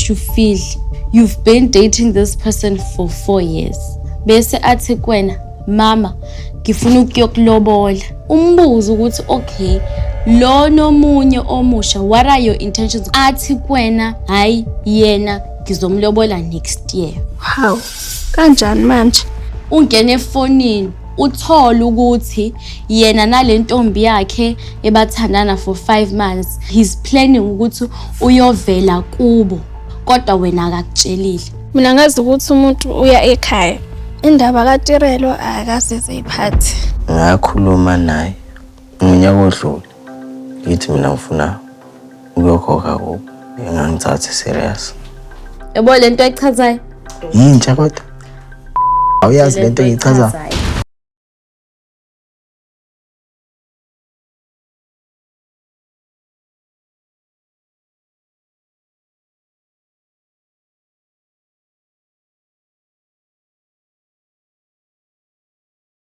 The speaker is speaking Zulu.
makes you feel you've been dating this person for 4 years. Bese athi kwena, mama, ngifuna ukuyokulobola. Umbuzo ukuthi okay, lo nomunye omusha, what are your intentions? Athi kwena, hayi yena ngizomlobola next year. Hawu, kanjani manje? Ungene efonini uthola ukuthi yena nale ntombi yakhe ebathandana for 5 months, he's planning ukuthi uyovela kubo, kodwa wena akakutshelile. Mina ngazi ukuthi umuntu uya ekhaya. Indaba kaTirelo akasize iphathi. Ngakhuluma naye ngonyaka odlule. Ngithi mina ngifuna ukuyokhokha kubo. Ngangithathe serious. Yabo lento echazayo? Yintsha kodwa. Awuyazi lento eyichazayo?